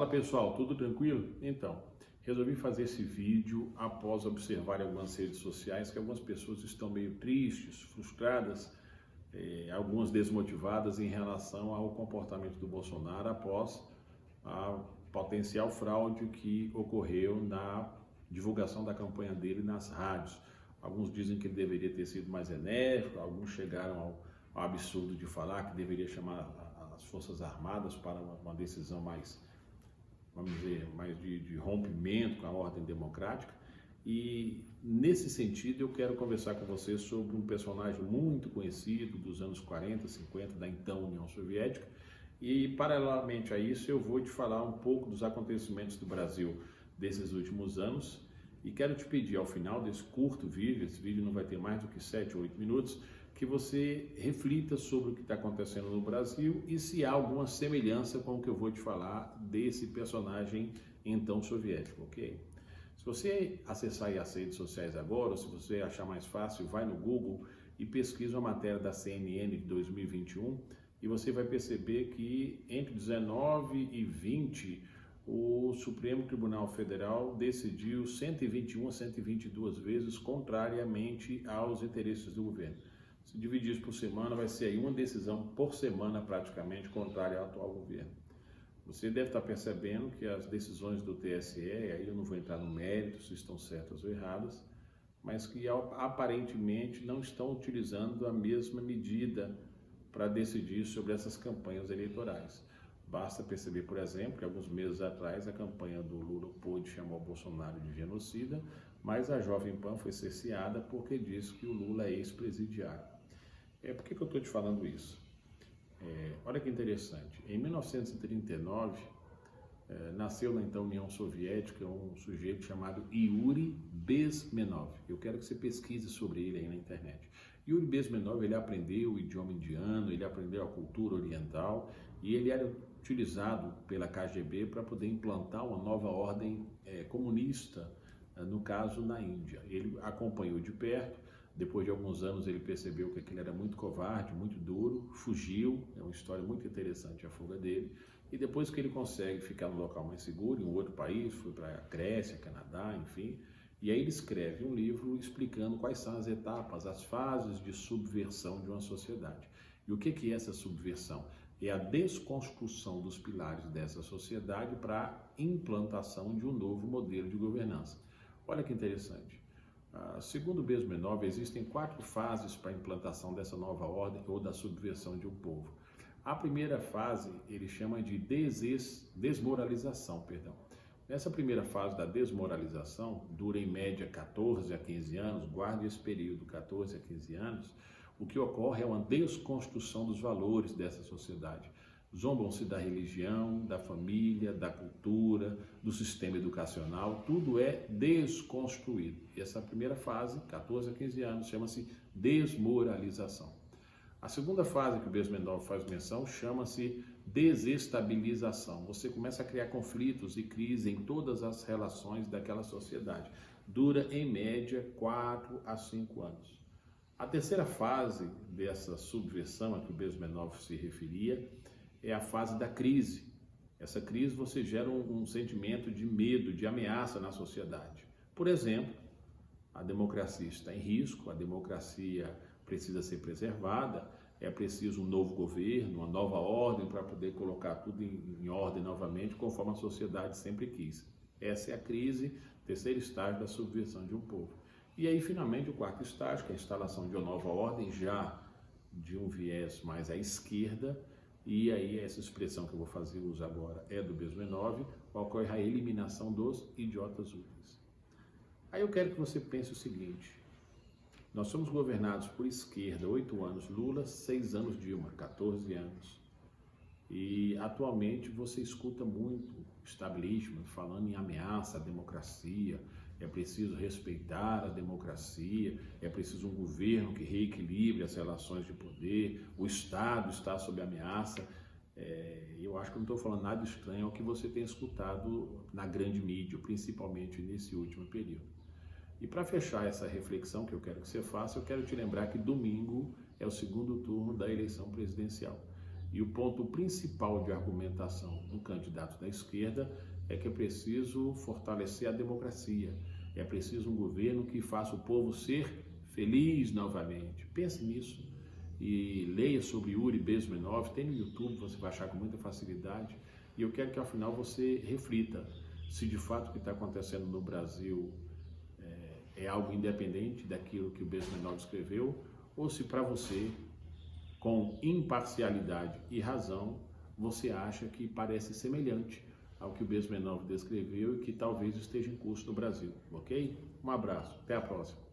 Fala pessoal, tudo tranquilo? Então, resolvi fazer esse vídeo após observar em algumas redes sociais que algumas pessoas estão meio tristes, frustradas, algumas desmotivadas em relação ao comportamento do Bolsonaro após a potencial fraude que ocorreu na divulgação da campanha dele nas rádios. Alguns dizem que ele deveria ter sido mais enérgico, alguns chegaram ao absurdo de falar que deveria chamar as Forças Armadas para uma decisão mais, vamos dizer, mais de rompimento com a ordem democrática. E nesse sentido eu quero conversar com você sobre um personagem muito conhecido dos anos 40, 50 da então União Soviética, e paralelamente a isso eu vou te falar um pouco dos acontecimentos do Brasil desses últimos anos, e quero te pedir ao final desse curto vídeo, esse vídeo não vai ter mais do que 7 ou 8 minutos, que você reflita sobre o que está acontecendo no Brasil e se há alguma semelhança com o que eu vou te falar desse personagem então soviético, ok? Se você acessar aí as redes sociais agora, ou se você achar mais fácil, vai no Google e pesquisa uma matéria da CNN de 2021 e você vai perceber que entre 19 e 20 o Supremo Tribunal Federal decidiu 121 a 122 vezes contrariamente aos interesses do governo. Se dividir isso por semana, vai ser aí uma decisão por semana praticamente contrária ao atual governo. Você deve estar percebendo que as decisões do TSE, aí eu não vou entrar no mérito se estão certas ou erradas, mas que aparentemente não estão utilizando a mesma medida para decidir sobre essas campanhas eleitorais. Basta perceber, por exemplo, que alguns meses atrás a campanha do Lula pôde chamar o Bolsonaro de genocida, mas a Jovem Pan foi cerceada porque disse que o Lula é ex-presidiário. Por que eu estou te falando isso? Olha que interessante, em 1939 nasceu na então União Soviética um sujeito chamado Yuri Bezmenov. Eu quero que você pesquise sobre ele aí na internet. Yuri Bezmenov, ele aprendeu o idioma indiano, ele aprendeu a cultura oriental e ele era utilizado pela KGB para poder implantar uma nova ordem comunista, no caso na Índia. Ele acompanhou de perto. Depois de alguns anos ele percebeu que aquele era muito covarde, muito duro, fugiu, é uma história muito interessante a fuga dele, e depois que ele consegue ficar no local mais seguro, em um outro país, foi para a Grécia, Canadá, enfim, e aí ele escreve um livro explicando quais são as etapas, as fases de subversão de uma sociedade. E o que é essa subversão? É a desconstrução dos pilares dessa sociedade para a implantação de um novo modelo de governança. Olha que interessante. Segundo Bezmenov, existem 4 fases para a implantação dessa nova ordem ou da subversão de um povo. A primeira fase ele chama de desmoralização. Nessa primeira fase da desmoralização, dura em média 14 a 15 anos, guarde esse período, 14 a 15 anos, o que ocorre é uma desconstrução dos valores dessa sociedade. Zombam-se da religião, da família, da cultura, do sistema educacional, tudo é desconstruído. E essa primeira fase, 14 a 15 anos, chama-se desmoralização. A segunda fase que o Bezmenov faz menção chama-se desestabilização. Você começa a criar conflitos e crise em todas as relações daquela sociedade. Dura, em média, 4 a 5 anos. A terceira fase dessa subversão a que o Bezmenov se referia é a fase da crise. Essa crise você gera um sentimento de medo, de ameaça na sociedade. Por exemplo, a democracia está em risco, a democracia precisa ser preservada, é preciso um novo governo, uma nova ordem para poder colocar tudo em ordem novamente, conforme a sociedade sempre quis. Essa é a crise, terceiro estágio da subversão de um povo. E aí, finalmente, o quarto estágio, que é a instalação de uma nova ordem, já de um viés mais à esquerda, e aí essa expressão que eu vou fazer uso agora é do Bezmenov, ocorre a eliminação dos idiotas úteis. Aí eu quero que você pense o seguinte: nós somos governados por esquerda, 8 anos Lula, 6 anos Dilma, 14 anos. E atualmente você escuta muito establishment falando em ameaça à democracia, é preciso respeitar a democracia, é preciso um governo que reequilibre as relações de poder, o Estado está sob ameaça. Eu acho que não estou falando nada estranho ao que você tem escutado na grande mídia, principalmente nesse último período. E para fechar essa reflexão que eu quero que você faça, eu quero te lembrar que domingo é o segundo turno da eleição presidencial. E o ponto principal de argumentação do candidato da esquerda é que é preciso fortalecer a democracia, é preciso um governo que faça o povo ser feliz novamente. Pense nisso e leia sobre Yuri Bezmenov, tem no YouTube, você vai achar com muita facilidade. E eu quero que ao final você reflita se de fato o que está acontecendo no Brasil é algo independente daquilo que o Bezmenov escreveu, ou se para você, com imparcialidade e razão, você acha que parece semelhante ao que o Bezmenov descreveu e que talvez esteja em curso no Brasil, ok? Um abraço, até a próxima.